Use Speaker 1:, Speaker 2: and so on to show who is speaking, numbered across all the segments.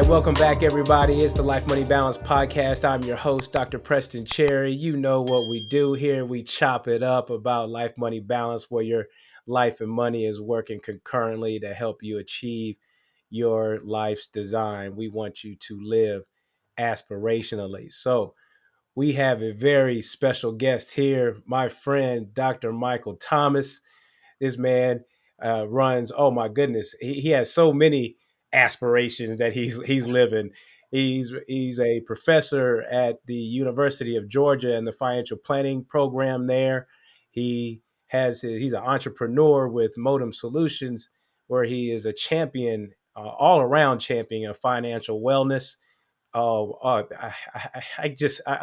Speaker 1: right, welcome back, everybody. It's the Life Money Balance Podcast. I'm your host, Dr. Preston Cherry. You know what we do here. We chop it up about life money balance, where your life and money is working concurrently to help you achieve your life's design. We want you to live aspirationally. So, we have a very special guest here, my friend, Dr. Michael Thomas. This man runs. Oh my goodness, he has so many aspirations that he's living. He's a professor at the University of Georgia in the financial planning program there. He's an entrepreneur with Modem Solutions, where he is a champion, all around champion of financial wellness. Oh, I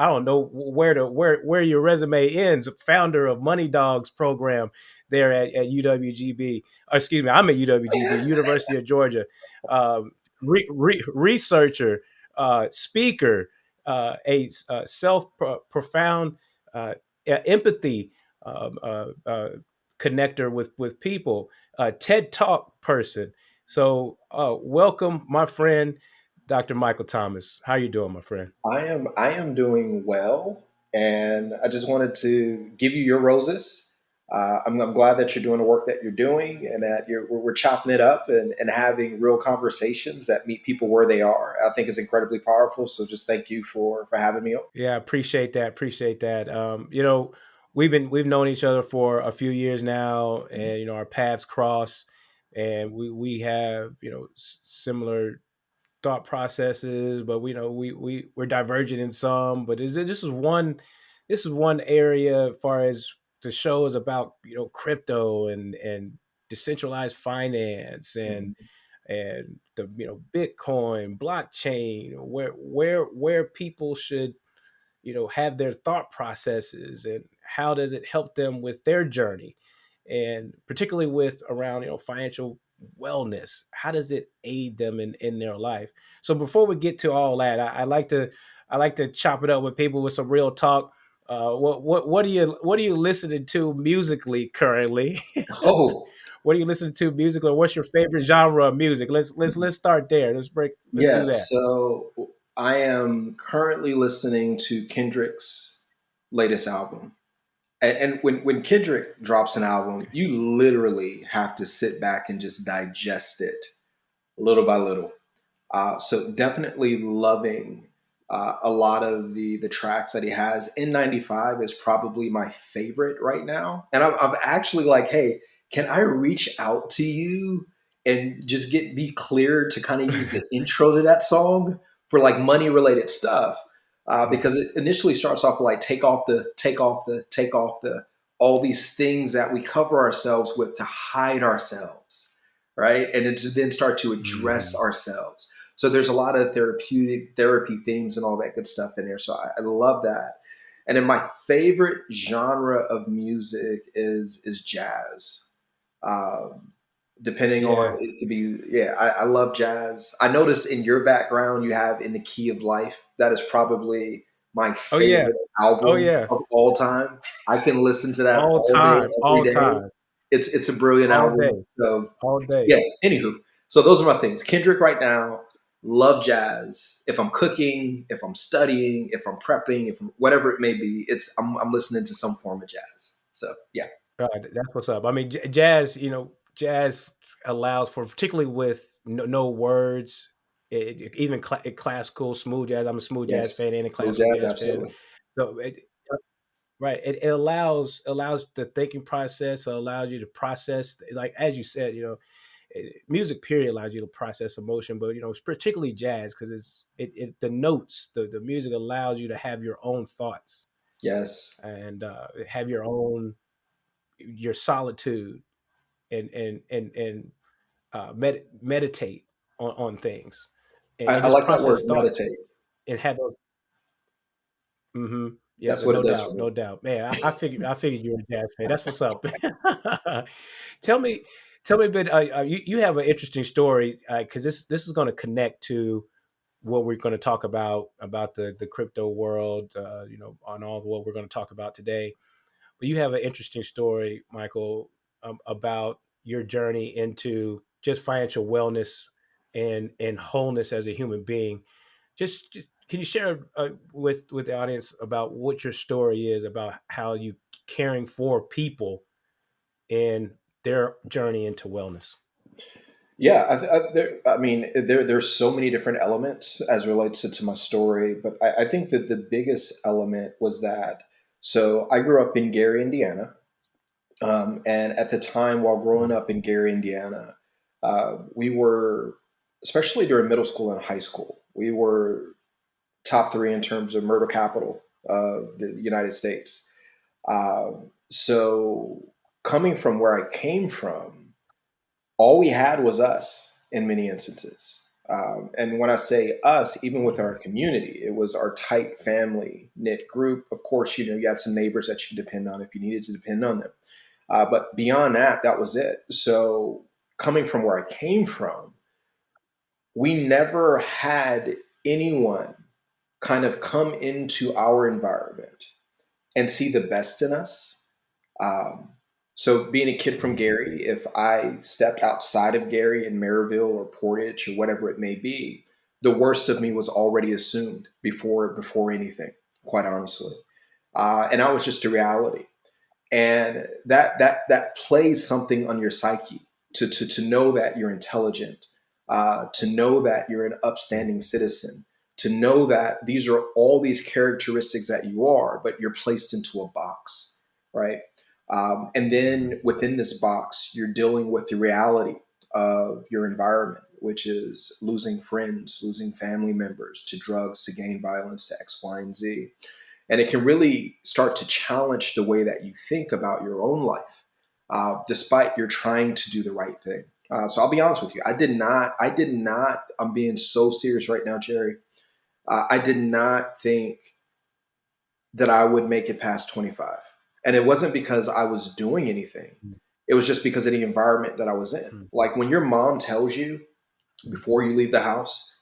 Speaker 1: don't know where your resume ends. Founder of Money Dogs program there at UWGB. Excuse me, I'm at UWGB, University of Georgia. Researcher, speaker, a self profound empathy connector with people, TED Talk person. So, welcome, my friend, Dr. Michael Thomas. How you doing, my friend?
Speaker 2: I am doing well, and I just wanted to give you your roses. I'm glad that you're doing the work that you're doing, and that we're chopping it up and having real conversations that meet people where they are. I think is incredibly powerful. So just thank you for having me on.
Speaker 1: Yeah, appreciate that. Appreciate that. We've known each other for a few years now, and our paths cross, and we have similar thought processes, but we're divergent in some. But this is one area as far as the show is about, crypto and decentralized finance
Speaker 2: Mhm.
Speaker 1: and the Bitcoin, blockchain, where people should have their thought processes, and how does it help them with their journey, and particularly with around financial wellness. How does it aid them in their life? So before we get to all that, I like to chop it up with people with some real talk. What are you listening to musically currently?
Speaker 2: Oh,
Speaker 1: What are you listening to musically? What's your favorite genre of music? Let's start there. Let's do
Speaker 2: yeah.
Speaker 1: that.
Speaker 2: So I am currently listening to Kendrick's latest album. And when Kendrick drops an album, you literally have to sit back and just digest it little by little. So definitely loving a lot of the tracks that he has. N95 is probably my favorite right now, and I'm actually like, hey, can I reach out to you and just get be clear to kind of use the intro to that song for like money related stuff? Because it initially starts off like take off the all these things that we cover ourselves with to hide ourselves, right? And then to then start to address
Speaker 1: Mhm.
Speaker 2: ourselves. So there's a lot of therapy themes and all that good stuff in there. So I love that. And then my favorite genre of music is jazz. Um, Depending on
Speaker 1: Yeah.
Speaker 2: it could be, yeah, I love jazz. I noticed in your background you have In the Key of Life. That is probably my
Speaker 1: Oh yeah.
Speaker 2: favorite
Speaker 1: Oh
Speaker 2: album
Speaker 1: yeah.
Speaker 2: of all time. I can listen to that
Speaker 1: All
Speaker 2: all day,
Speaker 1: time,
Speaker 2: every
Speaker 1: all
Speaker 2: day.
Speaker 1: time,
Speaker 2: It's a brilliant
Speaker 1: all
Speaker 2: album.
Speaker 1: day,
Speaker 2: So
Speaker 1: all day.
Speaker 2: yeah, anywho. So those are my things. Kendrick right now, love jazz. If I'm cooking, if I'm studying, if I'm prepping, if I'm, whatever it may be, I'm listening to some form of jazz. So yeah.
Speaker 1: That's what's up. I mean, jazz. Jazz allows for, particularly with no words. Even classical smooth jazz. I'm a smooth jazz
Speaker 2: Yes.
Speaker 1: fan and a
Speaker 2: Smooth
Speaker 1: classical
Speaker 2: jazz,
Speaker 1: jazz fan.
Speaker 2: absolutely.
Speaker 1: So right, it allows the thinking process. Allows you to process, like as you said. Music period allows you to process emotion, but it's particularly jazz, because the notes, the music allows you to have your own thoughts,
Speaker 2: Yes.
Speaker 1: and have your solitude, and meditate on things, and
Speaker 2: I
Speaker 1: just
Speaker 2: like that word,
Speaker 1: process thoughts
Speaker 2: meditate.
Speaker 1: and have those. Yeah,
Speaker 2: That's
Speaker 1: but
Speaker 2: what
Speaker 1: no
Speaker 2: it does for
Speaker 1: doubt,
Speaker 2: me.
Speaker 1: no doubt, man. I figured you were a jazz fan. That's what's up. tell me tell me a bit. You have an interesting story, because this is going to connect to what we're going to talk about the crypto world, on all what we're going to talk about today. But you have an interesting story, Michael, about your journey into just financial wellness, and wholeness as a human being. Just can you share with the audience about what your story is about how you caring for people and their journey into wellness?
Speaker 2: Yeah, I mean, there's so many different elements as relates to my story, but I think that the biggest element was that. So I grew up in Gary, Indiana, and at the time, while growing
Speaker 1: Mhm.
Speaker 2: up in Gary, Indiana, we were, especially during middle school and high school, we were top three in terms of murder capital of the United States. So coming from where I came from, all we had was us in many instances. And when I say us, even with our community, it was our tight family knit group. Of course, you had some neighbors that you could depend on if you needed to depend on them. But beyond that, that was it. So coming from where I came from, we never had anyone kind of come into our environment and see the best in us. Um, so being a kid from
Speaker 1: Mhm.
Speaker 2: Gary, if I stepped outside of Gary in Maryville or Portage or whatever it may be, the worst of me was already assumed before anything, quite honestly. And that was just a reality. And that plays something on your psyche to know that you're intelligent, to know that you're an upstanding citizen, to know that these are all these characteristics that you are, but you're placed into a box, right? And
Speaker 1: Mhm.
Speaker 2: then within this box, you're dealing with the reality of your environment, which is losing friends, losing family members to drugs, to gang violence, to X, Y, and Z. And it can really start to challenge the way that you think about your own life, despite you're trying to do the right thing. So I'll be honest with you. I'm being so serious right now, Jerry. I did not think that I would make it past 25. And it wasn't because I was doing anything. It was just because of the environment that I was in.
Speaker 1: Mhm.
Speaker 2: Like when your mom tells you
Speaker 1: Mhm.
Speaker 2: before you leave the house,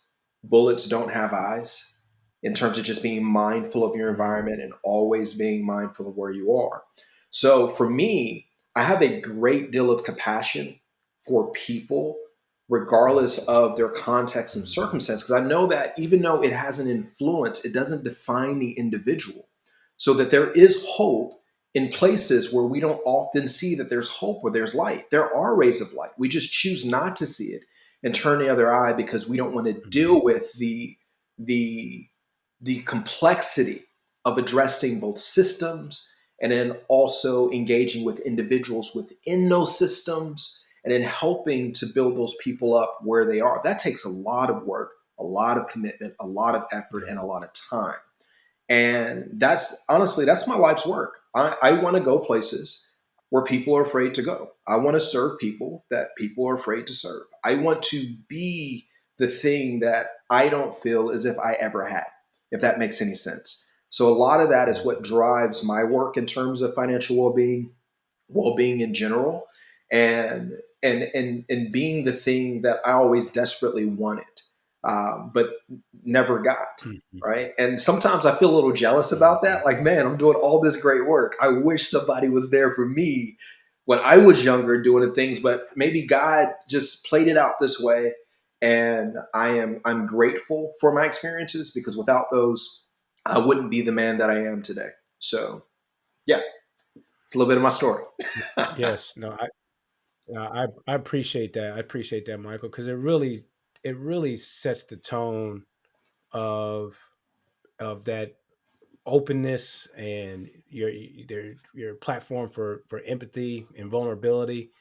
Speaker 2: bullets don't have eyes, in terms of just being mindful of your
Speaker 1: Mhm.
Speaker 2: environment and always being mindful of where you are. So for me, I have a great deal of compassion for people, regardless of their context and
Speaker 1: Mhm.
Speaker 2: circumstance, because I know that even though it has an influence, it doesn't define the individual. So that there is hope in places where we don't often see that there's hope or there's light. There are rays of light. We just choose not to see it and turn the other eye because we don't want to
Speaker 1: Mhm.
Speaker 2: deal with the the complexity of addressing both systems and then also engaging with individuals within those systems and then helping to build those people up where they are. That takes a lot of work, a lot of commitment, a lot of effort,
Speaker 1: Yeah.
Speaker 2: and a lot of time. And that's honestly, that's my life's work. I want to go places where people are afraid to go. I want to serve people that people are afraid to serve. I want to be the thing that I don't feel as if I ever had, if that makes any sense. So a lot of that is what
Speaker 1: Mhm.
Speaker 2: drives my work in terms of financial well-being, well-being in general, and being the thing that I always desperately wanted, but never got.
Speaker 1: Mhm.
Speaker 2: Right. And sometimes I feel a little jealous about
Speaker 1: Mhm.
Speaker 2: that. Like, man, I'm doing all this great work. I wish somebody was there for me when I was younger doing the things, but maybe God just played it out this way. And I'm grateful for my experiences because without those, I wouldn't be the man that I am today. So yeah, it's a little bit of my story.
Speaker 1: Yes. No, I appreciate that. I appreciate that, Michael, because it really sets the tone of that openness and your platform for empathy and vulnerability.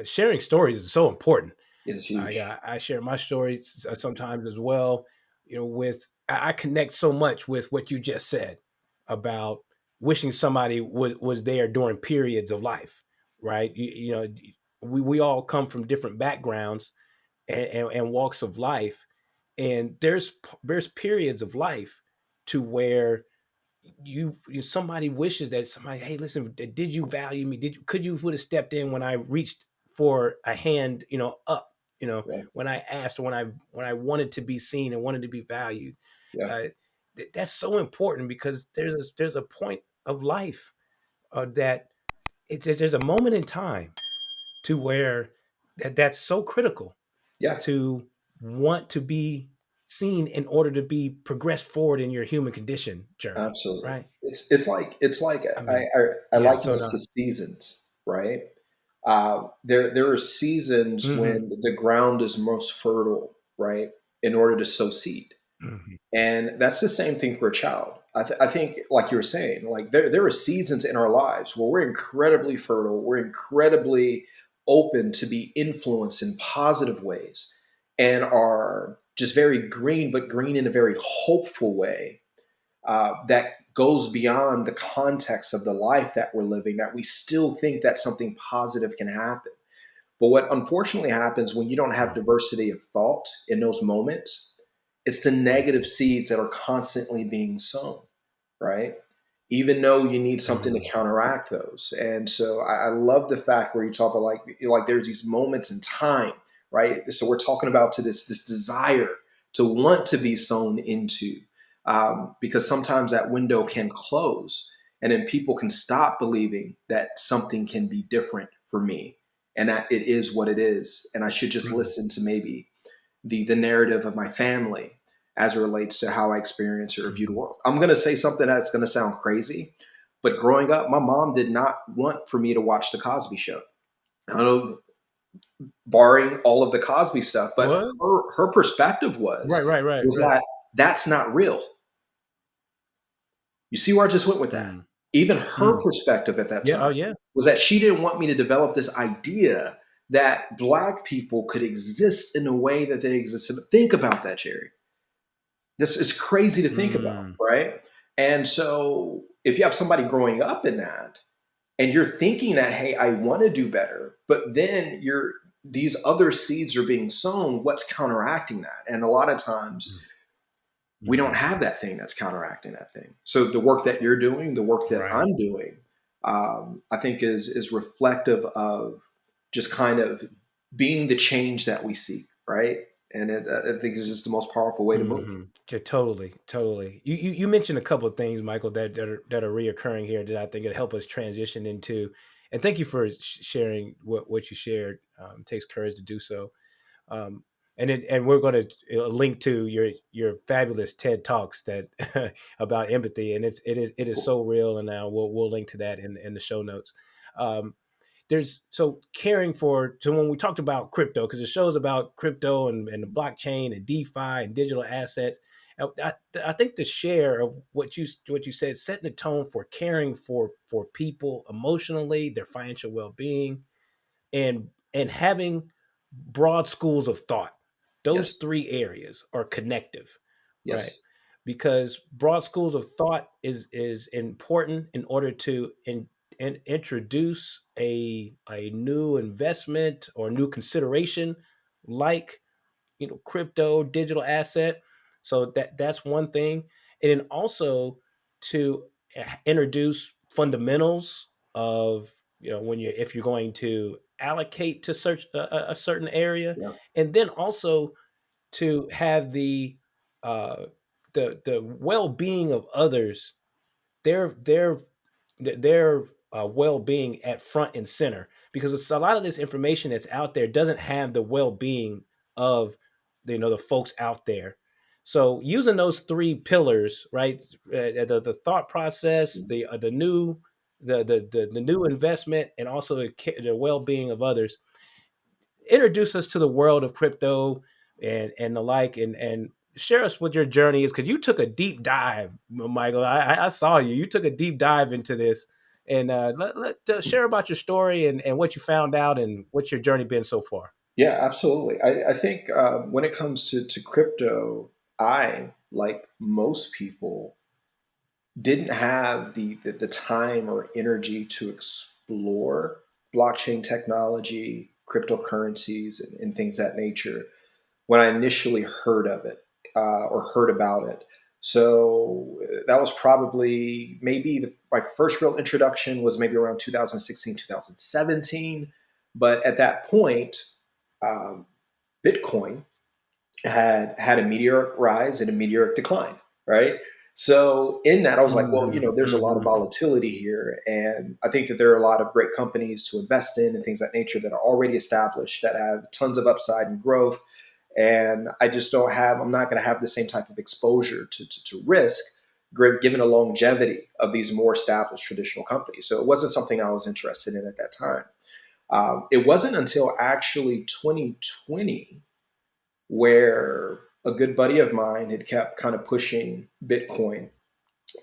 Speaker 1: Sharing stories is so important.
Speaker 2: It is
Speaker 1: I
Speaker 2: huge.
Speaker 1: uh, I share my stories sometimes as well. With I connect so much with what you just said about wishing somebody was there during periods of life, right? We all come from different backgrounds and walks of life, and there's periods of life to where somebody wishes that somebody, hey, listen, did you value me? Could you would have stepped in when I reached for a hand, up,
Speaker 2: Yeah.
Speaker 1: when I asked, or when I wanted to be seen and wanted to be valued.
Speaker 2: Yeah.
Speaker 1: uh, that's so important because there's a point of life that there's a moment in time to where that's so critical
Speaker 2: Yeah.
Speaker 1: to want to be seen in order to be progressed forward in your human condition journey,
Speaker 2: Absolutely.
Speaker 1: right?
Speaker 2: It's like
Speaker 1: I
Speaker 2: I,
Speaker 1: mean,
Speaker 2: I
Speaker 1: yeah.
Speaker 2: liken
Speaker 1: So
Speaker 2: this
Speaker 1: the
Speaker 2: to seasons, right? There are seasons
Speaker 1: hmm
Speaker 2: when the ground is most fertile, right, in order to sow seed.
Speaker 1: hmm
Speaker 2: And that's the same thing for a child. I think, like you were saying, like there are seasons in our lives where we're incredibly fertile, we're incredibly open to be influenced in positive ways, and are just very green, but green in a very hopeful way that goes beyond the context of the life that we're living. That we still think that something positive can happen. But what unfortunately happens when you don't have diversity of thought in those moments, it's the negative seeds that are constantly being sown, right? Even though you need something to
Speaker 1: hmm
Speaker 2: counteract those. And so I love the fact where you talk about like there's these moments in time, right? So we're talking about to this desire to want to be sown into, because sometimes that window can close, and then people can stop believing that something can be different for me, and that it is what it is, and I should just
Speaker 1: hmm
Speaker 2: listen to maybe the narrative of my family as it relates to how I experience or view the
Speaker 1: hmm
Speaker 2: world. I'm going to say something that's going to sound crazy, but growing up, my mom did not want for me to watch the Cosby Show. I don't know, barring all of the Cosby stuff, but
Speaker 1: What?
Speaker 2: her perspective
Speaker 1: Right,
Speaker 2: was
Speaker 1: right, right,
Speaker 2: was
Speaker 1: right.
Speaker 2: that that's not real. You see where I just went with that?
Speaker 1: Mm,
Speaker 2: Even her
Speaker 1: mm.
Speaker 2: perspective at that
Speaker 1: Yeah. Oh,
Speaker 2: time
Speaker 1: yeah.
Speaker 2: was that she didn't want me to develop this idea that Black people could exist in the way that they existed. Think about that, Jerry. This is crazy to think about,
Speaker 1: Mm,
Speaker 2: right? And so if you have somebody growing up in that and you're thinking that, hey, I want to do better, but then these other seeds are being sown, what's counteracting that? And a lot of times we don't
Speaker 1: mhm.
Speaker 2: have that thing that's counteracting that thing. So the work that you're doing, the work that
Speaker 1: Right.
Speaker 2: I'm doing, I think is reflective of just kind of being the change that we seek, right? And I think it's just the most powerful way to move.
Speaker 1: Yeah, totally, totally. You mentioned a couple of things, Michael, that are reoccurring here that I think it help us transition into. And thank you for sharing what you shared. It takes courage to do so. Um, and we're going to link to your fabulous TED talks that about empathy, and it is
Speaker 2: Cool.
Speaker 1: so real. And now we'll link to that in the show notes. Um, there's so caring for so when we talked about crypto, because the show's about crypto and the blockchain and DeFi and digital assets. I think the share of what you said, setting the tone for caring for people emotionally, their financial well-being, and having broad schools of thought. Those
Speaker 2: Yes.
Speaker 1: three areas are connective, right?
Speaker 2: Yes.
Speaker 1: Because broad schools of thought is important in order to introduce a new investment or new consideration like crypto digital asset. So that's one thing. And then also to introduce fundamentals of when you if you're going to allocate to search a certain area,
Speaker 2: Yeah.
Speaker 1: and then also to have the well-being of others, their well-being at front and center, because it's a lot of this information that's out there doesn't have the well-being of the folks out there. So using those three pillars, right, the thought process,
Speaker 2: Mhm.
Speaker 1: the new investment, and also the well-being of others, introduce us to the world of crypto and the like, and share us what your journey is, because you took a deep dive, Michael. I saw you took a deep dive into this, and share about your story and what you found out and what's your journey been so far.
Speaker 2: Yeah, absolutely. I think when it comes to crypto, I, like most people, didn't have the time or energy to explore blockchain technology, cryptocurrencies, and things that nature when I initially heard of it or heard about it. So that was probably maybe my first real introduction was maybe around 2016, 2017. But at that point, um, Bitcoin had a meteoric rise and a meteoric decline, right? So in that, I was like, well,
Speaker 1: Mhm,
Speaker 2: there's a lot of
Speaker 1: mhm,
Speaker 2: volatility here, and I think that there are a lot of great companies to invest in and things of that nature that are already established that have tons of upside and growth. And I just don't have, I'm not going to have the same type of exposure to risk given the longevity of these more established traditional companies. So it wasn't something I was interested in at that time. It wasn't until actually 2020 where a good buddy of mine had kept kind of pushing Bitcoin.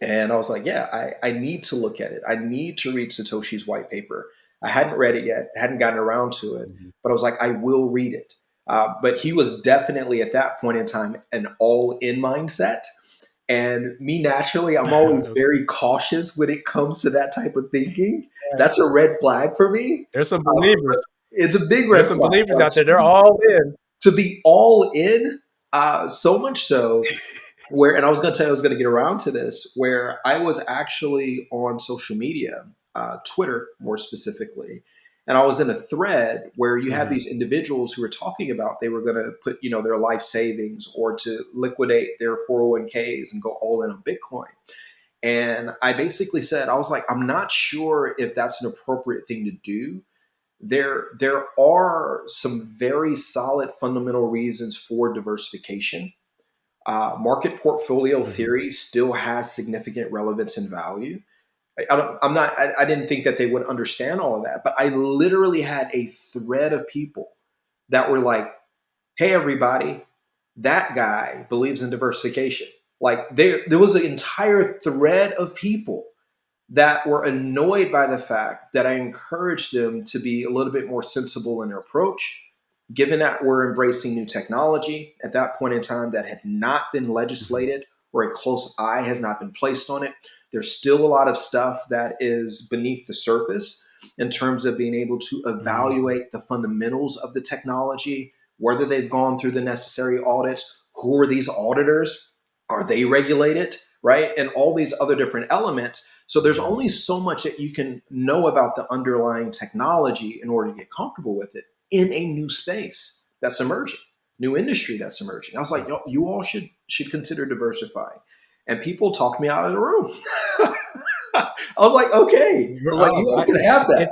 Speaker 2: And I was like, yeah, I need to look at it. I need to read Satoshi's white paper. I hadn't read it yet, hadn't gotten around to it,
Speaker 1: Mhm.
Speaker 2: but I was like, I will read it. But he was definitely at that point in time an all in mindset. And me naturally, I'm always
Speaker 1: Okay.
Speaker 2: very cautious when it comes to that type of thinking. That's a red flag for me.
Speaker 1: There's some
Speaker 2: But
Speaker 1: believers.
Speaker 2: it's a big
Speaker 1: There's
Speaker 2: red
Speaker 1: some
Speaker 2: flag.
Speaker 1: believers
Speaker 2: Like,
Speaker 1: out there. They're all in.
Speaker 2: to be all in, so much so where, and I was going to tell you, I was going to get around to this, where I was actually on social media, Twitter more specifically, and I was in a thread where you had
Speaker 1: Mhm.
Speaker 2: these individuals who were talking about they were going to put, their life savings or to liquidate their 401ks and go all in on Bitcoin. And I basically said, I was like, I'm not sure if that's an appropriate thing to do. There are some very solid fundamental reasons for diversification. Market portfolio
Speaker 1: Mhm.
Speaker 2: theory still has significant relevance and value. I don't, I'm not. I didn't think that they would understand all of that, but I literally had a thread of people that were like, "Hey, everybody, that guy believes in diversification." Like there was an entire thread of people that were annoyed by the fact that I encouraged them to be a little bit more sensible in their approach, given that we're embracing new technology at that point in time that had not been
Speaker 1: Mhm.
Speaker 2: legislated or a close eye has not been placed on it. There's still a lot of stuff that is beneath the surface in terms of being able to
Speaker 1: Mhm.
Speaker 2: evaluate the fundamentals of the technology, whether they've gone through the necessary audits, who are these auditors, are they regulated, right? And all these other different elements. So there's
Speaker 1: Yeah.
Speaker 2: only so much that you can know about the underlying technology in order to get comfortable with it in a new space that's emerging, new industry that's emerging. I was like,
Speaker 1: Right.
Speaker 2: yo, you all should consider diversifying. And people talked me out of the room. I was like, okay. I was like,
Speaker 1: Oh,
Speaker 2: you all can have that.
Speaker 1: it's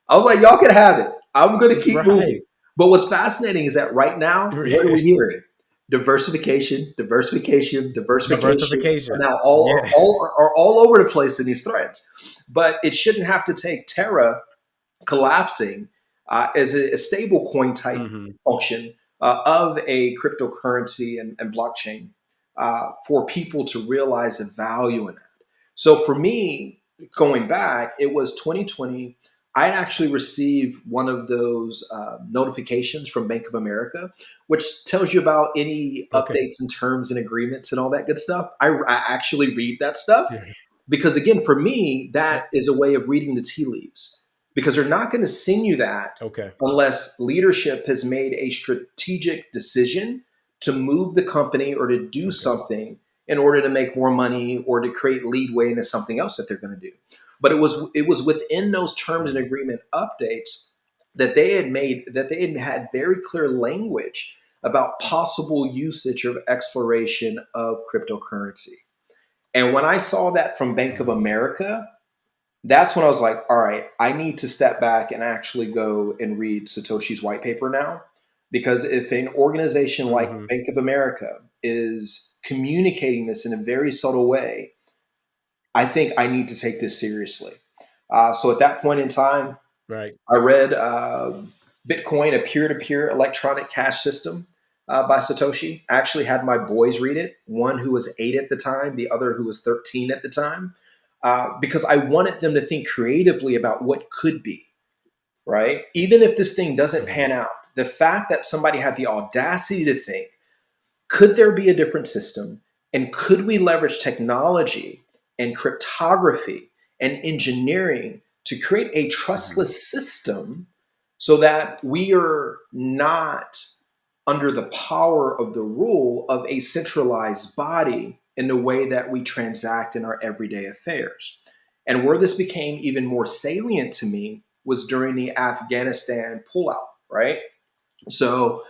Speaker 2: I was like, y'all can have it. I'm going to keep moving.
Speaker 1: right.
Speaker 2: But what's fascinating is that right now, what are we hearing? Diversification, diversification, diversification are
Speaker 1: Diversification.
Speaker 2: now
Speaker 1: Yeah.
Speaker 2: all over the place in these threads. But it shouldn't have to take Terra collapsing as a stable coin type
Speaker 1: Mhm.
Speaker 2: function of a cryptocurrency and blockchain for people to realize the value in that. So for me, going back, it was 2020. I actually received one of those notifications from Bank of America, which tells you about any
Speaker 1: Okay.
Speaker 2: updates and terms and agreements and all that good stuff. I actually read that stuff
Speaker 1: Yeah.
Speaker 2: because, again, for me,
Speaker 1: Eh,
Speaker 2: that is a way of reading the tea leaves because they're not going to send you that
Speaker 1: okay.
Speaker 2: unless leadership has made a strategic decision to move the company or to do
Speaker 1: Okay.
Speaker 2: something in order to make more money or to create leadway into something else that they're going to do. But it was within those terms and
Speaker 1: Mhm.
Speaker 2: agreement updates that they had very clear language about possible usage of exploration of cryptocurrency. And when I saw that from Bank of
Speaker 1: Right.
Speaker 2: America, that's when I was like, all right, I need to step back and actually go and read Satoshi's white paper now. Because if an organization like
Speaker 1: Mhm.
Speaker 2: Bank of America is communicating this in a very subtle way, I think I need to take this seriously. So at that point in time,
Speaker 1: Right.
Speaker 2: I read Bitcoin, a peer to peer electronic cash system by Satoshi. I actually had my boys read it, one who was 8 at the time, the other who was 13 at the time, because I wanted them to think creatively about what could be, right? Even if this thing doesn't
Speaker 1: Mhm.
Speaker 2: pan out, the fact that somebody had the audacity to think, could there be a different system? And could we leverage technology and cryptography and engineering to create a
Speaker 1: Mhm.
Speaker 2: trustless system so that we are not under the power of the rule of a centralized body in the way that we transact in our everyday affairs? And where this became even more salient to me was during the Afghanistan pullout, right? So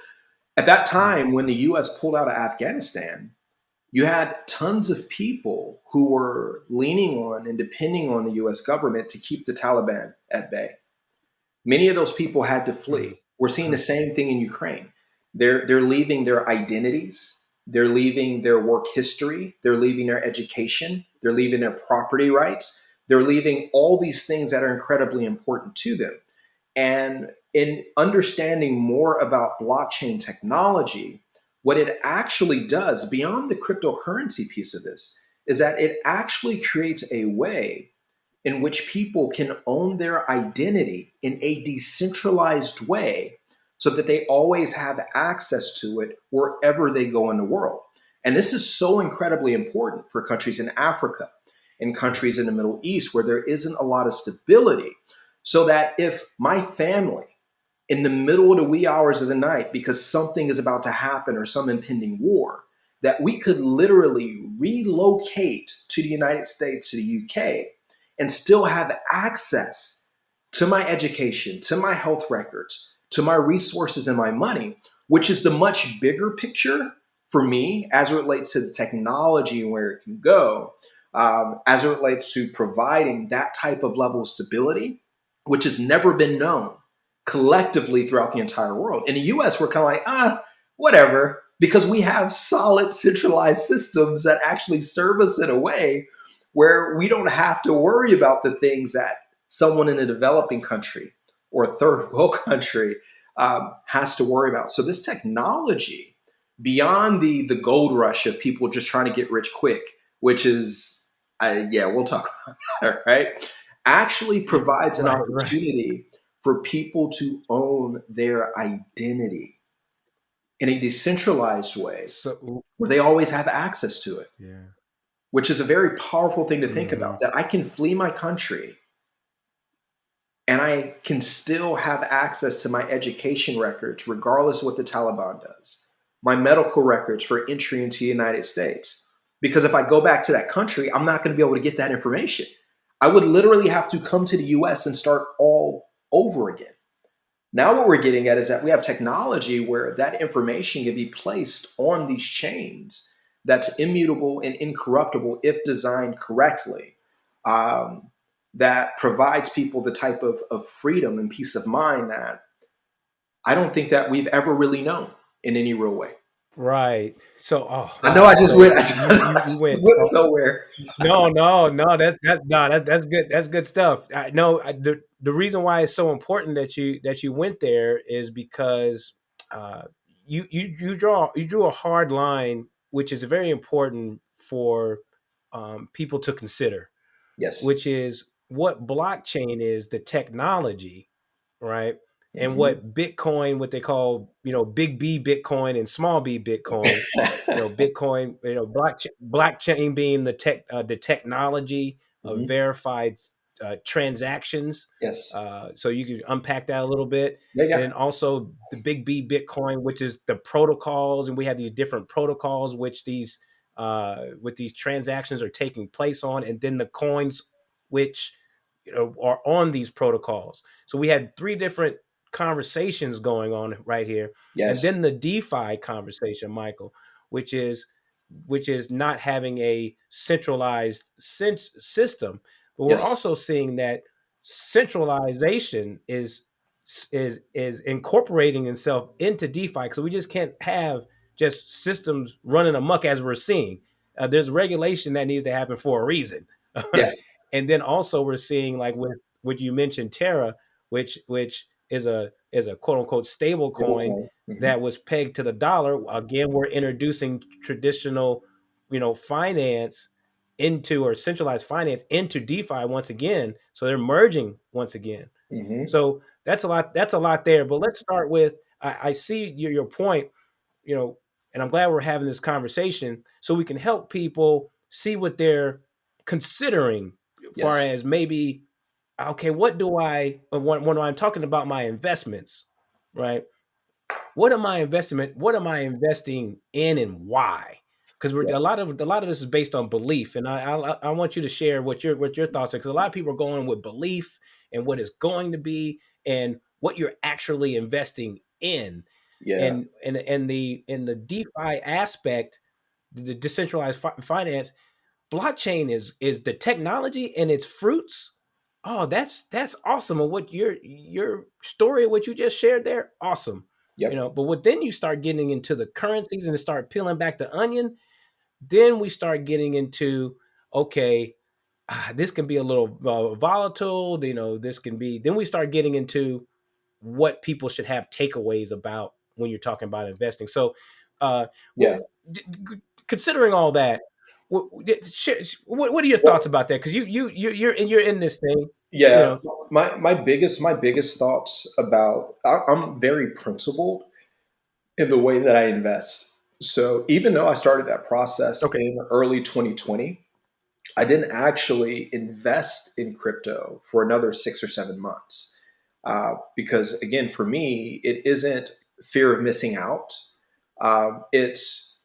Speaker 2: at that
Speaker 1: Mhm.
Speaker 2: time, when the US pulled out of Afghanistan, you had tons of people who were leaning on and depending on the US government to keep the Taliban at bay. Many of those people had to
Speaker 1: Mhm.
Speaker 2: flee. We're seeing the same thing in Ukraine. They're leaving their identities, they're leaving their work history, they're leaving their education, they're leaving their property rights, they're leaving all these things that are incredibly important to them. And in understanding more about blockchain technology, what it actually does beyond the cryptocurrency piece of this is that it actually creates a way in which people can own their identity in a decentralized way so that they always have access to it wherever they go in the world. And this is so incredibly important for countries in Africa, in countries in the Middle East, where there isn't a lot of stability. So that if my family, in the middle of the wee hours of the night, because something is about to happen or some impending war, that we could literally relocate to the United States, to the UK, and still have access to my education, to my health records, to my resources and my money, which is the much bigger picture for me as it relates to the technology and where it can go, as it relates to providing that type of level of stability, which has never been known collectively throughout the entire world. In the US, we're kind of like, whatever, because we have solid centralized systems that actually serve us in a way where we don't have to worry about the things that someone in a developing country or a third world country has to worry about. So this technology, beyond the gold rush of people just trying to get rich quick, which is, yeah, we'll talk about that, right? Actually provides an
Speaker 1: Right.
Speaker 2: opportunity for people to own their identity in a decentralized way
Speaker 1: So
Speaker 2: where they always have access to it,
Speaker 1: yeah.
Speaker 2: which is a very powerful thing to think
Speaker 1: Hmm.
Speaker 2: about, that I can flee my country and I can still have access to my education records, regardless of what the Taliban does, my medical records for entry into the United States. Because if I go back to that country, I'm not going to be able to get that information. I would literally have to come to the US and start all over again. Now, what we're getting at is that we have technology where that information can be placed on these chains that's immutable and incorruptible if designed correctly. Um, that provides people the type of freedom and peace of mind that I don't think that we've ever really known in any real way.
Speaker 1: Right. So, oh
Speaker 2: I know I
Speaker 1: wow.
Speaker 2: just
Speaker 1: So
Speaker 2: went, I
Speaker 1: you
Speaker 2: just
Speaker 1: went.
Speaker 2: went somewhere.
Speaker 1: No, no, no. That's no. That's good. That's good stuff. I know the reason why it's so important that you went there is because uh, you drew a hard line, which is very important for people to consider, which
Speaker 2: Yes.
Speaker 1: is what blockchain is, the technology, right? And
Speaker 2: Hmm.
Speaker 1: what Bitcoin, what they call, big B Bitcoin and small B Bitcoin, Bitcoin, blockchain being the technology of
Speaker 2: Hmm.
Speaker 1: verified transactions.
Speaker 2: Yes.
Speaker 1: So you can unpack that a little bit.
Speaker 2: Yeah.
Speaker 1: And
Speaker 2: Yeah.
Speaker 1: then also the big B Bitcoin, which is the protocols, and we have these different protocols which these with these transactions are taking place on, and then the coins which are on these protocols. So we had three different conversations going on right here, and
Speaker 2: Yes.
Speaker 1: then the DeFi conversation, Michael, which is not having a centralized system, but we're
Speaker 2: Yes.
Speaker 1: also seeing that centralization is incorporating itself into DeFi, because we just can't have just systems running amok as we're seeing. There's regulation that needs to happen for a reason.
Speaker 2: Yeah.
Speaker 1: And then also we're seeing, like with what you mentioned, Terra, which is a quote unquote stable coin
Speaker 2: Stablecoin. Hmm.
Speaker 1: that was pegged to the dollar. Again, we're introducing traditional, finance into, or centralized finance into DeFi once again. So they're merging once again.
Speaker 2: Hmm.
Speaker 1: So that's a lot. That's a lot there. But let's start with, I see your point, you know, and I'm glad we're having this conversation so we can help people see what they're considering, far
Speaker 2: Yes.
Speaker 1: as maybe, okay, what do I, when I'm talking about my investments, right? What am I investing in, and why? Because we're
Speaker 2: Yeah.
Speaker 1: a lot of this is based on belief, and I want you to share what your thoughts are, because a lot of people are going with belief and what is going to be and what you're actually investing in.
Speaker 2: Yeah.
Speaker 1: And the DeFi aspect, the decentralized finance, blockchain is the technology and its fruits. Oh, that's awesome. And what your story, what you just shared there, awesome.
Speaker 2: Yep.
Speaker 1: But then you start getting into the currencies and start peeling back the onion, then we start getting into, okay, this can be a little volatile. This can be. Then we start getting into what people should have takeaways about when you're talking about investing. So,
Speaker 2: Yeah.
Speaker 1: what, considering all that, what are your thoughts
Speaker 2: Well,
Speaker 1: about that? Because you're in this thing, you
Speaker 2: yeah.
Speaker 1: know.
Speaker 2: My biggest thoughts about I'm very principled in the way that I invest. So even though I started that process
Speaker 1: Okay.
Speaker 2: in early 2020, I didn't actually invest in crypto for another 6 or 7 months. Because again, for me, it isn't fear of missing out. It's,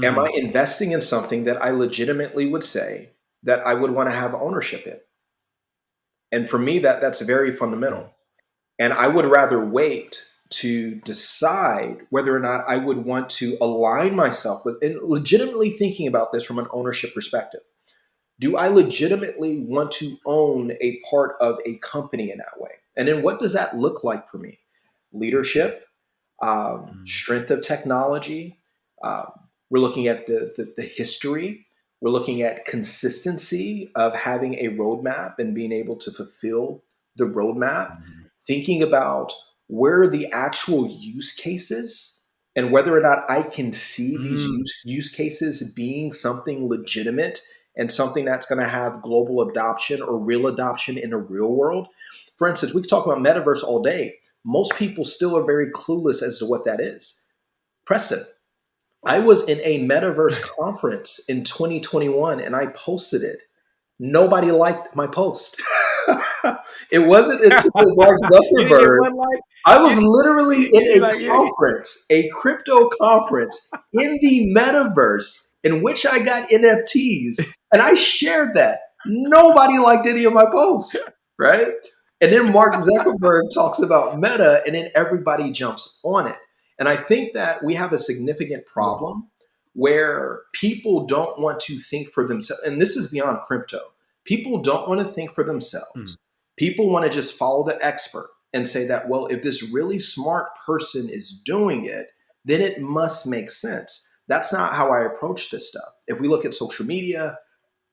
Speaker 2: am I
Speaker 1: Mm,
Speaker 2: investing in something that I legitimately would say that I would want to have ownership in? And for me, that's very fundamental.
Speaker 1: mm,
Speaker 2: And I would rather wait to decide whether or not I would want to align myself with, and legitimately thinking about this from an ownership perspective. Do I legitimately want to own a part of a company in that way? And then what does that look like for me? Leadership,
Speaker 1: mm,
Speaker 2: strength of technology. Um, we're looking at the history. We're looking at consistency of having a roadmap and being able to fulfill the roadmap.
Speaker 1: mm,
Speaker 2: Thinking about where are the actual use cases and whether or not I can see these
Speaker 1: mm,
Speaker 2: use cases being something legitimate and something that's going to have global adoption or real adoption in the real world. For instance, we can talk about metaverse all day. Most people still are very clueless as to what that is. Preston, I was in a metaverse conference in 2021 and I posted it. Nobody liked my post. It wasn't until Mark
Speaker 1: you didn't get
Speaker 2: Zuckerberg.
Speaker 1: one like
Speaker 2: I was
Speaker 1: you.
Speaker 2: literally in
Speaker 1: You
Speaker 2: a
Speaker 1: like
Speaker 2: conference, a crypto conference in the metaverse in which I got NFTs and I shared that. Nobody liked any of my posts, right? And then Mark Zuckerberg talks about Meta and then everybody jumps on it. And I think that we have a significant
Speaker 1: Yeah.
Speaker 2: problem where people don't want to think for themselves. And this is beyond crypto. People don't want to think for
Speaker 1: Mm,
Speaker 2: themselves. People want to just follow the expert and say that, well, if this really smart person is doing it, then it must make sense. That's not how I approach this stuff. If we look at social media,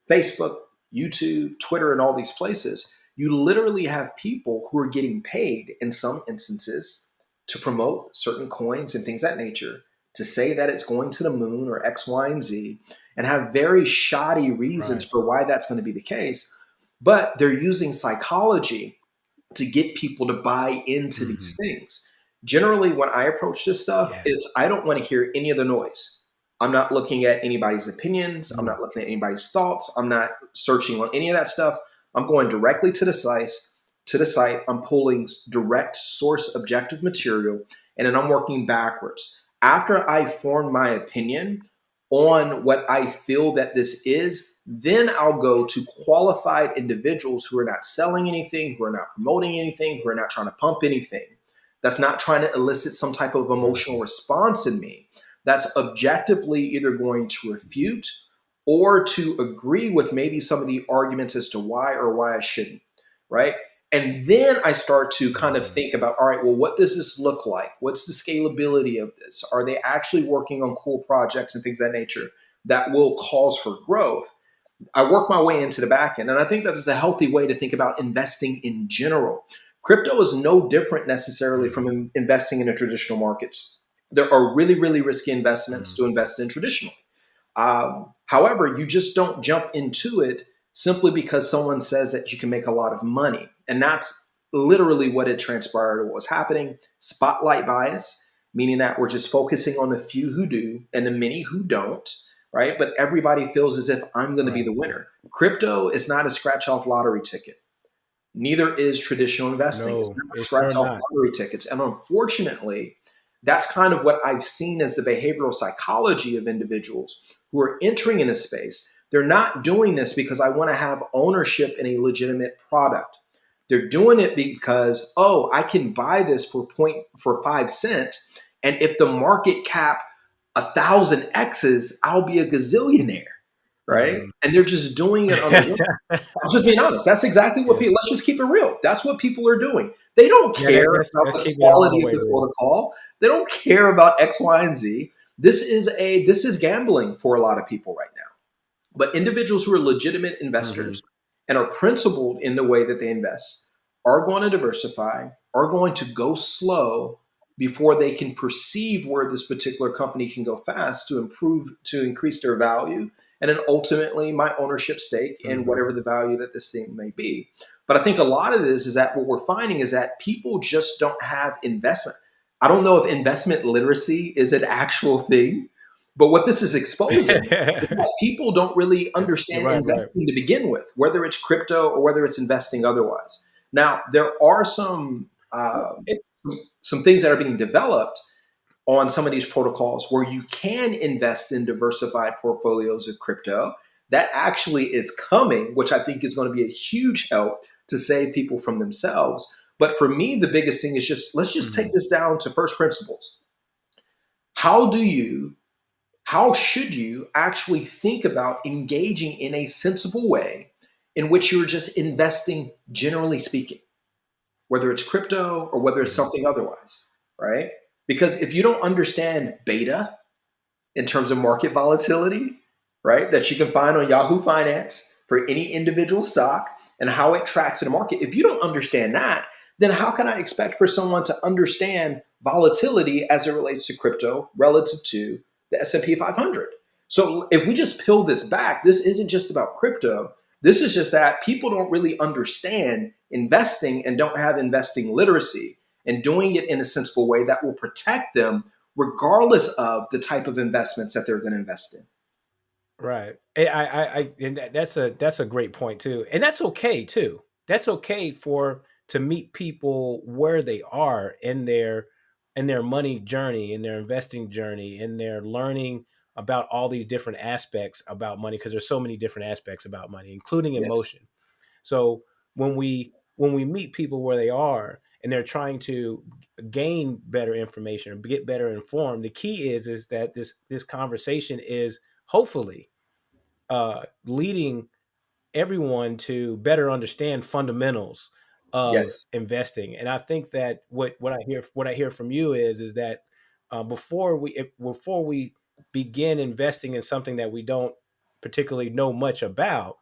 Speaker 2: Facebook, YouTube, Twitter, and all these places, you literally have people who are getting paid in some instances to promote certain coins and things of that nature, to say that it's going to the moon or X, Y, and Z, and have very shoddy reasons
Speaker 1: right.
Speaker 2: for why that's going to be the case. But they're using psychology to get people to buy into these
Speaker 1: Mhm.
Speaker 2: things. Generally, when I approach this stuff,
Speaker 1: Yes.
Speaker 2: it's I don't want to hear any of the noise. I'm not looking at anybody's opinions. I'm
Speaker 1: Mm,
Speaker 2: not looking at anybody's thoughts. I'm not searching on any of that stuff. I'm going directly to the site. I'm pulling direct source objective material, and then I'm working backwards. After I form my opinion on what I feel that this is, then I'll go to qualified individuals who are not selling anything, who are not promoting anything, who are not trying to pump anything. That's not trying to elicit some type of emotional
Speaker 1: mhm.
Speaker 2: response in me. That's objectively either going to refute or to agree with maybe some of the arguments as to why or why I shouldn't, right? And then I start to kind of
Speaker 1: Mhm.
Speaker 2: think about, all right, well, what does this look like? What's the scalability of this? Are they actually working on cool projects and things of that nature that will cause for growth? I work my way into the back end. And I think that is a healthy way to think about investing in general. Crypto is no different necessarily from
Speaker 1: Mhm.
Speaker 2: investing in the traditional markets. There are really, really risky investments
Speaker 1: Mm,
Speaker 2: to invest in traditionally. However, you just don't jump into it simply because someone says that you can make a lot of money. And that's literally what it transpired, what was happening. Spotlight bias, meaning that we're just focusing on the few who do and the many who don't, right? But everybody feels as if I'm going to be
Speaker 1: right.
Speaker 2: the winner. Crypto is not a scratch off lottery ticket. Neither is traditional investing. It's
Speaker 1: No,
Speaker 2: not
Speaker 1: it's
Speaker 2: scratch
Speaker 1: sure
Speaker 2: off
Speaker 1: not.
Speaker 2: lottery tickets. And unfortunately, that's kind of what I've seen as the behavioral psychology of individuals who are entering in a space. They're not doing this because I want to have ownership in a legitimate product. They're doing it because, oh, I can buy this for 5 cents. And if the market cap 1,000 X's, I'll be a gazillionaire, right?
Speaker 1: Mhm.
Speaker 2: And they're just doing it on the, I'm just being honest. That's exactly what
Speaker 1: Yeah.
Speaker 2: people. Let's just keep it real. That's what people are doing. They don't
Speaker 1: Yeah,
Speaker 2: care about
Speaker 1: that's
Speaker 2: the
Speaker 1: keeping it all the
Speaker 2: quality of
Speaker 1: way
Speaker 2: the
Speaker 1: real.
Speaker 2: protocol. They don't care about X, Y, and Z. This is gambling for a lot of people right now. But individuals who are legitimate
Speaker 1: Mm-hmm.
Speaker 2: investors and are principled in the way that they invest are going to diversify, are going to go slow before they can perceive where this particular company can go fast to improve, to increase their value, and then ultimately my ownership stake in
Speaker 1: Mm-hmm.
Speaker 2: whatever the value that this thing may be. But I think a lot of this is that what we're finding is that people just don't have investment. I don't know if investment literacy is an actual thing, but what this is exposing is that people don't really understand
Speaker 1: Right, right.
Speaker 2: investing to begin with, whether it's crypto or whether it's investing otherwise. Now, there are
Speaker 1: It,
Speaker 2: some things that are being developed on some of these protocols where you can invest in diversified portfolios of crypto. That actually is coming, which I think is going to be a huge help to save people from themselves. But for me, the biggest thing is just let's just take
Speaker 1: mhm.
Speaker 2: this down to first principles. How do you how should you actually think about engaging in a sensible way in which you're just investing, generally speaking, whether it's crypto or whether it's
Speaker 1: Mhm.
Speaker 2: something otherwise, right? Because if you don't understand beta in terms of market volatility, right, that you can find on Yahoo Finance for any individual stock and how it tracks in the market, if you don't understand that, then how can I expect for someone to understand volatility as it relates to crypto relative to the S&P 500? So if we just peel this back, this isn't just about crypto. This is just that people don't really understand investing and don't have investing literacy and doing it in a sensible way that will protect them regardless of the type of investments that they're going to invest in.
Speaker 1: Right. And that's a great point too, and that's okay too. That's okay for to meet people where they are in their money journey, in their investing journey, in their learning about all these different aspects about money, because there's so many different aspects about money, including
Speaker 2: Yes.
Speaker 1: emotion. So when we meet people where they are and they're trying to gain better information or get better informed, the key is that this conversation is hopefully leading everyone to better understand fundamentals of
Speaker 2: Yes.
Speaker 1: investing. And I think that what I hear from you is that before we begin investing in something that we don't particularly know much about,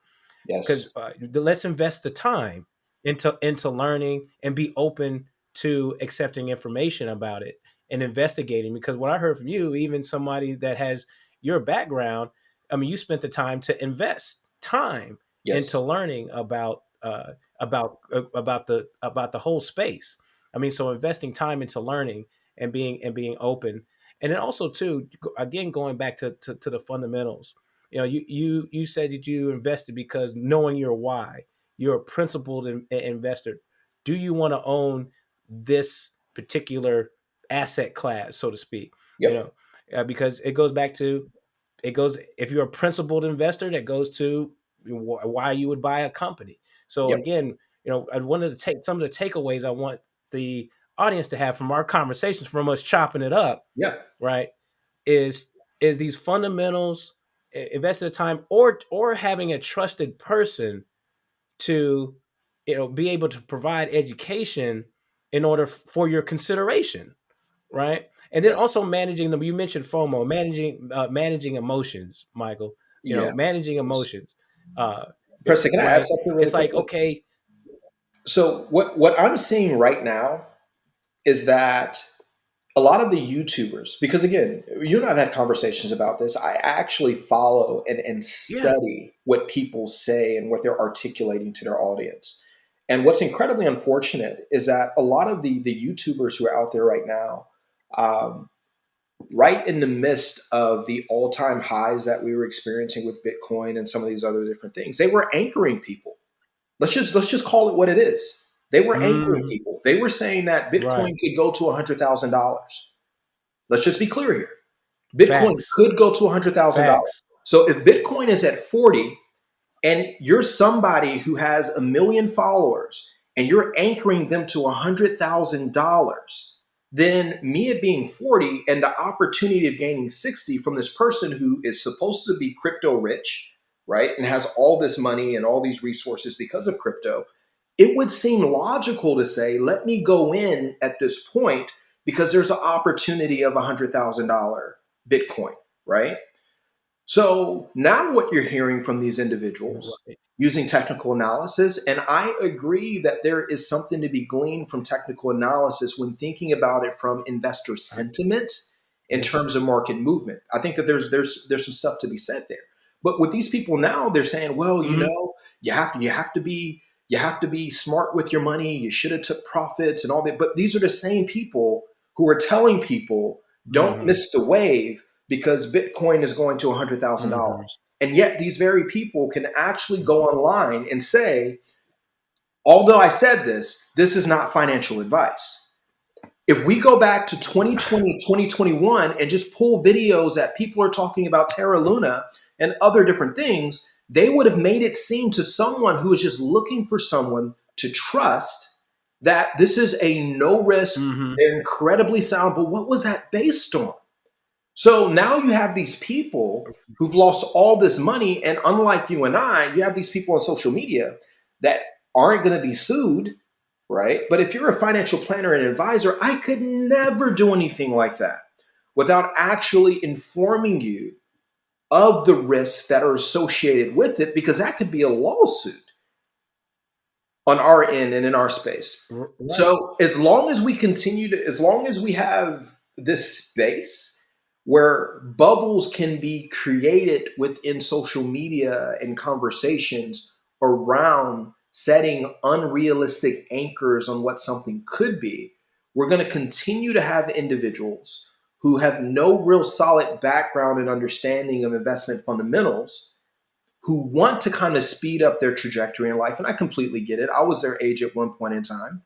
Speaker 1: because
Speaker 2: Yes.
Speaker 1: let's invest the time into learning and be open to accepting information about it and investigating. Because what I heard from you, even somebody that has your background, I mean, you spent the time to invest time into
Speaker 2: Yes.
Speaker 1: learning about the whole space. I mean, so investing time into learning and being open, and then also too, again, going back to the fundamentals. You know, you said that you invested because knowing your why. You're a principled investor. Do you want to own this particular asset class, so to speak? You
Speaker 2: Yep.
Speaker 1: know, because it goes back to it goes if you're a principled investor, that goes to why you would buy a company. So
Speaker 2: Yep.
Speaker 1: again, you know, I wanted to take some of the takeaways I want the audience to have from our conversations, from us chopping it up,
Speaker 2: Yep.
Speaker 1: right? Is these fundamentals, investing the time, or having a trusted person to, you know, be able to provide education in order for your consideration, right? And then
Speaker 2: Yes.
Speaker 1: also managing them. You mentioned FOMO, managing emotions, Michael. You know,
Speaker 2: Yeah.
Speaker 1: managing emotions. Uh,
Speaker 2: Preston, can I add
Speaker 1: right?
Speaker 2: something really
Speaker 1: It's like,
Speaker 2: quickly?
Speaker 1: okay,
Speaker 2: So what I'm seeing right now is that a lot of the YouTubers, because again, you and I have had conversations about this. I actually follow and
Speaker 1: yeah,
Speaker 2: study what people say and what they're articulating to their audience. And what's incredibly unfortunate is that a lot of the YouTubers who are out there right now, um, right in the midst of the all-time highs that we were experiencing with Bitcoin and some of these other different things, they were anchoring people. Let's just call it what it is. They were anchoring
Speaker 1: mm,
Speaker 2: people. They were saying that
Speaker 1: right,
Speaker 2: Bitcoin could go to $100,000. Let's just be clear here. Bitcoin
Speaker 1: facts,
Speaker 2: could go to $100,000.
Speaker 1: facts,
Speaker 2: So if Bitcoin is at 40 and you're somebody who has a million followers and you're anchoring them to $100,000, then me it being 40 and the opportunity of gaining 60 from this person who is supposed to be crypto rich, right, and has all this money and all these resources because of crypto, it would seem logical to say, let me go in at this point because there's an opportunity of $100,000 Bitcoin, right? So now what you're hearing from these individuals
Speaker 1: Right.
Speaker 2: using technical analysis, and I agree that there is something to be gleaned from technical analysis when thinking about it from investor
Speaker 1: I,
Speaker 2: sentiment in
Speaker 1: yeah.
Speaker 2: terms of market movement. I think that there's some stuff to be said there. But with these people now, they're saying, well,
Speaker 1: Hmm.
Speaker 2: you have to be smart with your money. You should have took profits and all that. But these are the same people who are telling people don't
Speaker 1: Hmm.
Speaker 2: miss the wave because Bitcoin is going to
Speaker 1: Hmm.
Speaker 2: $100,000. And yet these very people can actually go online and say, although I said this is not financial advice. If we go back to 2020, 2021 and just pull videos that people are talking about Terra Luna and other different things, they would have made it seem to someone who is just looking for someone to trust that this is a no risk,
Speaker 1: Hmm.
Speaker 2: incredibly sound. But what was that based on? So now you have these people who've lost all this money. And unlike you and I, you have these people on social media that aren't going to be sued, right? But if you're a financial planner and advisor, I could never do anything like that without actually informing you of the risks that are associated with it, because that could be a lawsuit on our end and in our space.
Speaker 1: Right.
Speaker 2: So as long as we continue to, as long as we have this space where bubbles can be created within social media and conversations around setting unrealistic anchors on what something could be, we're going to continue to have individuals who have no real solid background and understanding of investment fundamentals who want to kind of speed up their trajectory in life. And I completely get it. I was their age at one point in time,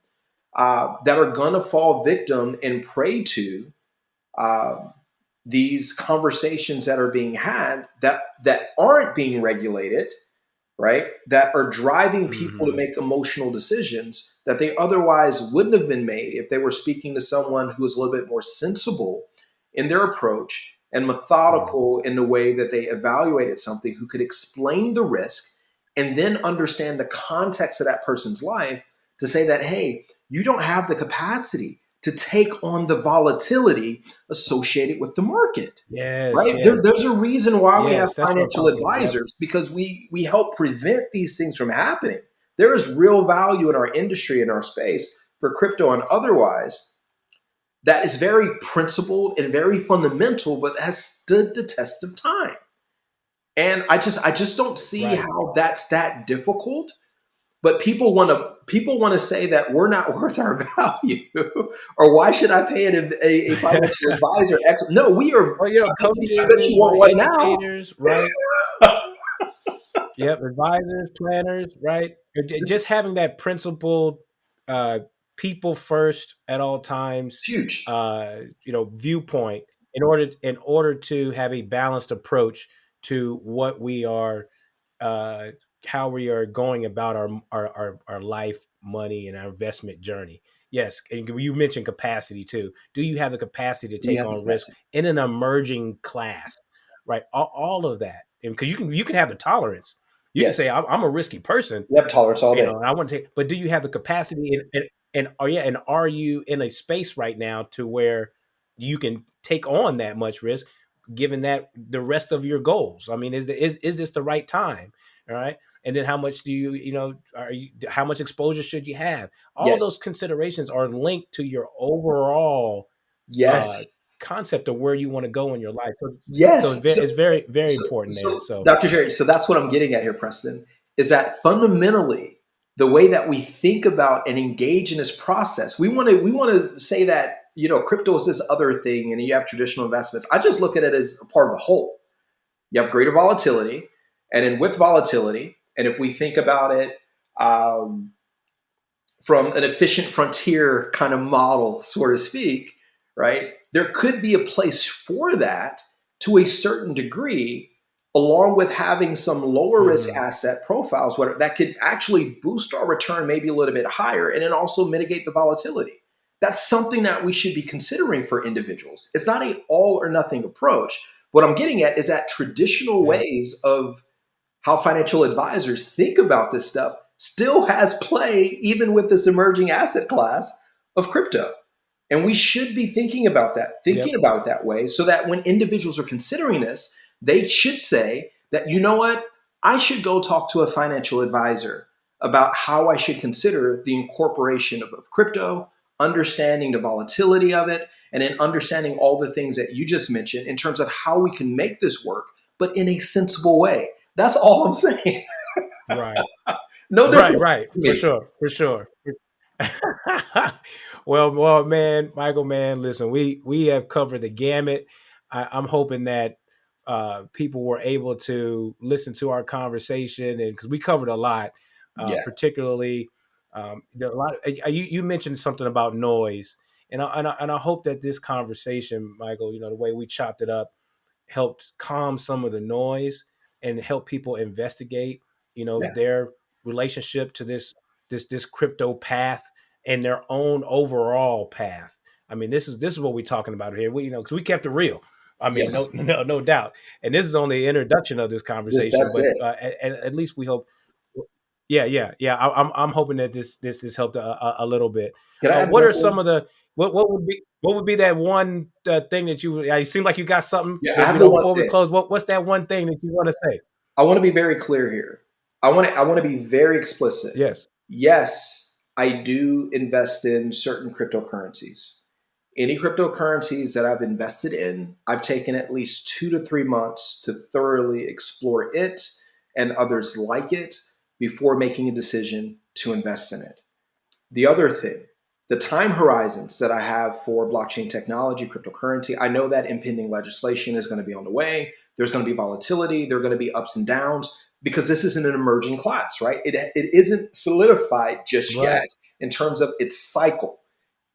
Speaker 2: that are going to fall victim and prey to uh, these conversations that are being had that aren't being regulated, right? That are driving people to
Speaker 1: Hmm.
Speaker 2: make emotional decisions that they otherwise wouldn't have been made if they were speaking to someone who is a little bit more sensible in their approach and
Speaker 1: Hmm.
Speaker 2: methodical in the way that they evaluated something, who could explain the risk and then understand the context of that person's life to say that, hey, you don't have the capacity to take on the volatility associated with the market,
Speaker 1: Yes.
Speaker 2: right?
Speaker 1: Yes.
Speaker 2: There's a reason why we have
Speaker 1: Yes. That's what I'm
Speaker 2: financial
Speaker 1: talking. Yep.
Speaker 2: advisors, because we help prevent these things from happening. There is real value in our industry, in our space, for crypto and otherwise, that is very principled and very fundamental, but has stood the test of time. And I just don't see
Speaker 1: Right.
Speaker 2: how that's that difficult. But people want to say that we're not worth our value, or why should I pay a financial advisor X? No, we are.
Speaker 1: Well, you know,
Speaker 2: I bet
Speaker 1: coaches,
Speaker 2: you want
Speaker 1: right?
Speaker 2: one now.
Speaker 1: Educators, right? Yep, advisors, planners, right?
Speaker 2: It's
Speaker 1: Just having that principled, uh, people first at all times,
Speaker 2: huge.
Speaker 1: viewpoint in order to have a balanced approach to what we are, uh, how we are going about our life, money, and our investment journey. Yes, and you mentioned capacity too. Do you have the capacity to
Speaker 2: Do you
Speaker 1: take
Speaker 2: have the
Speaker 1: on risk
Speaker 2: capacity?
Speaker 1: in an emerging class? Right, all of that, and because you can have the tolerance, you can say
Speaker 2: Yes.
Speaker 1: I'm a risky person,
Speaker 2: You have tolerance all day.
Speaker 1: and I want to take, but do you have the capacity and oh yeah, and are you in a space right now to where you can take on that much risk, given that the rest of your goals? I mean, is this the right time? All right. And then how much do how much exposure should you have? All those
Speaker 2: Yes.
Speaker 1: considerations are linked to your overall uh,
Speaker 2: Yes.
Speaker 1: concept of where you want to go in your life. So
Speaker 2: Yes.
Speaker 1: it's very, very important there.
Speaker 2: So,
Speaker 1: So
Speaker 2: Dr. Jerry, so that's what I'm getting at here, Preston, is that fundamentally the way that we think about and engage in this process, we want to say that, crypto is this other thing and you have traditional investments. I just look at it as a part of the whole. You have greater volatility, and then with volatility, and if we think about it, um, from an efficient frontier kind of model, so to speak, right? There could be a place for that to a certain degree, along with having some lower risk
Speaker 1: mhm.
Speaker 2: asset profiles where that could actually boost our return maybe a little bit higher and then also mitigate the volatility. That's something that we should be considering for individuals. It's not a all or nothing approach. What I'm getting at is that traditional
Speaker 1: Yeah.
Speaker 2: ways of how financial advisors think about this stuff still has play even with this emerging asset class of crypto. And we should be thinking about that, thinking
Speaker 1: Yep.
Speaker 2: about it that way, so that when individuals are considering this, they should say that, you know what, I should go talk to a financial advisor about how I should consider the incorporation of crypto, understanding the volatility of it, and then understanding all the things that you just mentioned in terms of how we can make this work, but in a sensible way. That's all I'm saying.
Speaker 1: Right.
Speaker 2: No
Speaker 1: Right,
Speaker 2: different
Speaker 1: right,
Speaker 2: to
Speaker 1: for
Speaker 2: me.
Speaker 1: sure, for sure. Well, man, Michael, man, listen, we have covered the gamut. I'm hoping that people were able to listen to our conversation, and because we covered a lot,
Speaker 2: Yeah,
Speaker 1: particularly a lot. You mentioned something about noise, and I hope that this conversation, Michael, the way we chopped it up, helped calm some of the noise and help people investigate,
Speaker 2: yeah,
Speaker 1: their relationship to this crypto path and their own overall path. I mean, this is what we're talking about here. Because we kept it real. I mean, no,
Speaker 2: yes.
Speaker 1: no doubt. And this is only the introduction of this conversation,
Speaker 2: That's
Speaker 1: but
Speaker 2: it.
Speaker 1: at least we hope. Yeah, yeah, yeah. I'm hoping that this helped a little bit.
Speaker 2: Can I add
Speaker 1: What
Speaker 2: one
Speaker 1: are some
Speaker 2: thing?
Speaker 1: of the what would be that one thing that you seem like you got something,
Speaker 2: Yeah, I
Speaker 1: but
Speaker 2: have the one
Speaker 1: before we
Speaker 2: thing.
Speaker 1: close, what's that one thing that you want to say?
Speaker 2: I want to be very clear here. I want to be very explicit.
Speaker 1: Yes.
Speaker 2: Yes, I do invest in certain cryptocurrencies. Any cryptocurrencies that I've invested in, I've taken at least 2 to 3 months to thoroughly explore it and others like it before making a decision to invest in it. The other thing, the time horizons that I have for blockchain technology, cryptocurrency, I know that impending legislation is going to be on the way. There's going to be volatility. There are going to be ups and downs because this isn't an emerging class, right? It isn't solidified just
Speaker 1: Right.
Speaker 2: yet in terms of its cycle.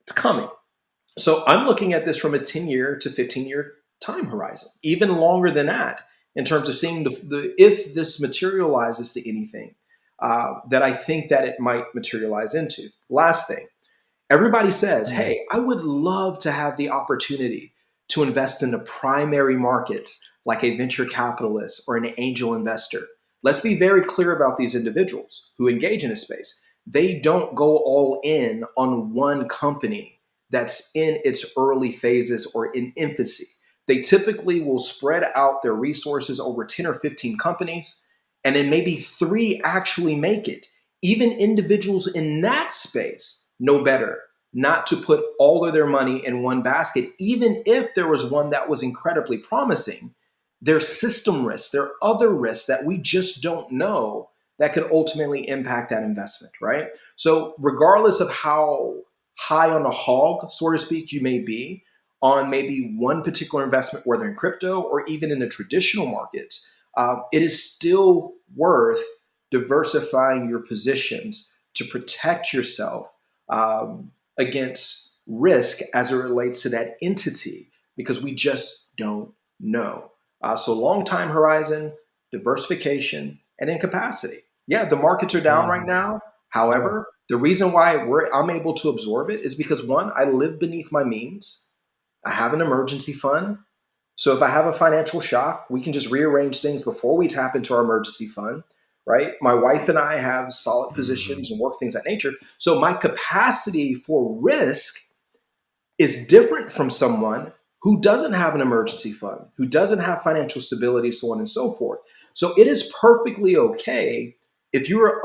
Speaker 2: It's coming. So I'm looking at this from a 10-year to 15-year time horizon, even longer than that, in terms of seeing if this materializes to anything that I think that it might materialize into. Last thing, everybody says,
Speaker 1: Mm.
Speaker 2: hey, I would love to have the opportunity to invest in the primary markets like a venture capitalist or an angel investor. Let's be very clear about these individuals who engage in a space. They don't go all in on one company that's in its early phases or in infancy. They typically will spread out their resources over 10 or 15 companies, and then maybe three actually make it. Even individuals in that space know better not to put all of their money in one basket, even if there was one that was incredibly promising. There's system risks, there are other risks that we just don't know that could ultimately impact that investment, right? So, regardless of how high on a hog, so to speak, you may be on maybe one particular investment, whether in crypto or even in the traditional markets, it is still worth diversifying your positions to protect yourself against risk as it relates to that entity because we just don't know. So, long time horizon, diversification, and incapacity. Yeah, the markets are down right
Speaker 1: Mhm.
Speaker 2: now.
Speaker 1: Yeah.
Speaker 2: However, the reason why I'm able to absorb it is because one, I live beneath my means. I have an emergency fund. So if I have a financial shock, we can just rearrange things before we tap into our emergency fund, right? My wife and I have solid
Speaker 1: Mhm.
Speaker 2: positions and work things of that nature. So my capacity for risk is different from someone who doesn't have an emergency fund, who doesn't have financial stability, so on and so forth. So it is perfectly okay if you're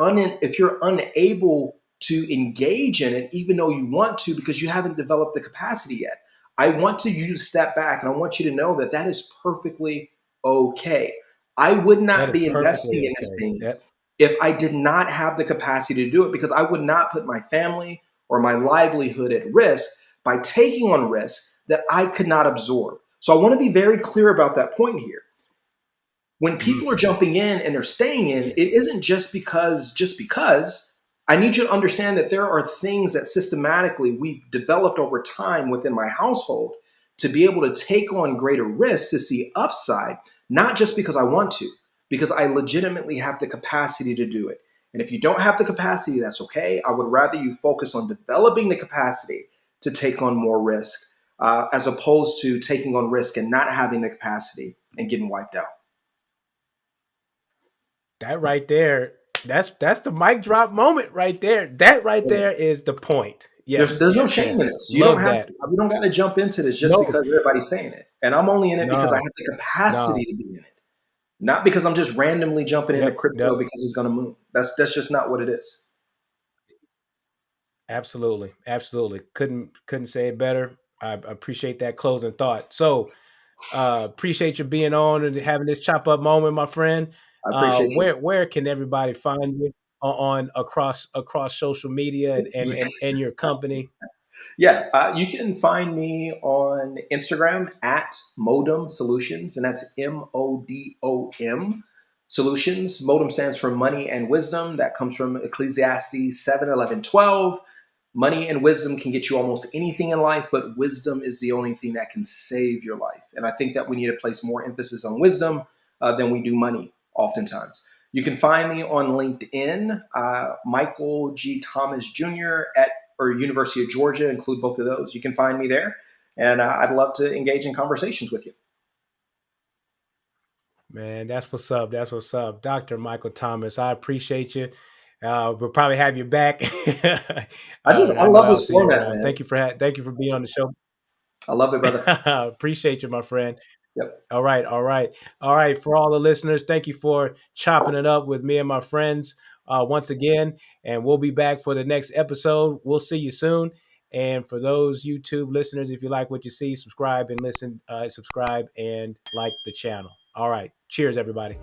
Speaker 2: unable to engage in it, even though you want to, because you haven't developed the capacity yet. I want you to step back, and I want you to know that that is perfectly okay. I would
Speaker 1: That
Speaker 2: not
Speaker 1: is
Speaker 2: be
Speaker 1: perfectly
Speaker 2: investing in these
Speaker 1: okay. Yep.
Speaker 2: things if I did not have the capacity to do it, because I would not put my family or my livelihood at risk by taking on risks that I could not absorb. So I want to be very clear about that point here. When people are
Speaker 1: Mhm.
Speaker 2: jumping in and they're staying in,
Speaker 1: Yeah.
Speaker 2: it isn't just because. I need you to understand that there are things that systematically we've developed over time within my household to be able to take on greater risks to see upside, not just because I want to, because I legitimately have the capacity to do it. And if you don't have the capacity, that's okay. I would rather you focus on developing the capacity to take on more risk, as opposed to taking on risk and not having the capacity and getting wiped out.
Speaker 1: That right there, that's the mic drop moment right there. That right
Speaker 2: Yeah.
Speaker 1: there is the point. Yes,
Speaker 2: There's no
Speaker 1: yes,
Speaker 2: shame in
Speaker 1: yes.
Speaker 2: this. You don't
Speaker 1: Love
Speaker 2: have
Speaker 1: that.
Speaker 2: to, you don't got to jump into this just
Speaker 1: No,
Speaker 2: because everybody's saying it. And I'm only in it because I
Speaker 1: no,
Speaker 2: have the capacity
Speaker 1: no.
Speaker 2: to be in it, not because I'm just randomly jumping into
Speaker 1: Yep,
Speaker 2: crypto
Speaker 1: yep.
Speaker 2: because it's going to move. That's just not what it is.
Speaker 1: Absolutely, absolutely. Couldn't say it better. I appreciate that closing thought. So, appreciate you being on and having this chop up moment, my friend.
Speaker 2: I appreciate you.
Speaker 1: Where can everybody find you on across social media and your company?
Speaker 2: Yeah, you can find me on Instagram at Modem Solutions, and that's MODOM Solutions. Modem stands for money and wisdom. That comes from Ecclesiastes 7:11-12. Money and wisdom can get you almost anything in life, but wisdom is the only thing that can save your life. And I think that we need to place more emphasis on wisdom than we do money, oftentimes. You can find me on LinkedIn, Michael G. Thomas Jr. at or University of Georgia, include both of those. You can find me there, and I'd love to engage in conversations with you.
Speaker 1: Man, that's what's up. That's what's up, Dr. Michael Thomas. I appreciate you. We'll probably have you back.
Speaker 2: I
Speaker 1: I know
Speaker 2: love
Speaker 1: I'll
Speaker 2: this
Speaker 1: see you
Speaker 2: format,
Speaker 1: around.
Speaker 2: man.
Speaker 1: Thank you for being on the show.
Speaker 2: I love it, brother.
Speaker 1: Appreciate you, my friend.
Speaker 2: Yep.
Speaker 1: All right, all right, all right. For all the listeners, thank you for chopping it up with me and my friends once again. And we'll be back for the next episode. We'll see you soon. And for those YouTube listeners, if you like what you see, subscribe and listen, subscribe and like the channel. All right. Cheers, everybody.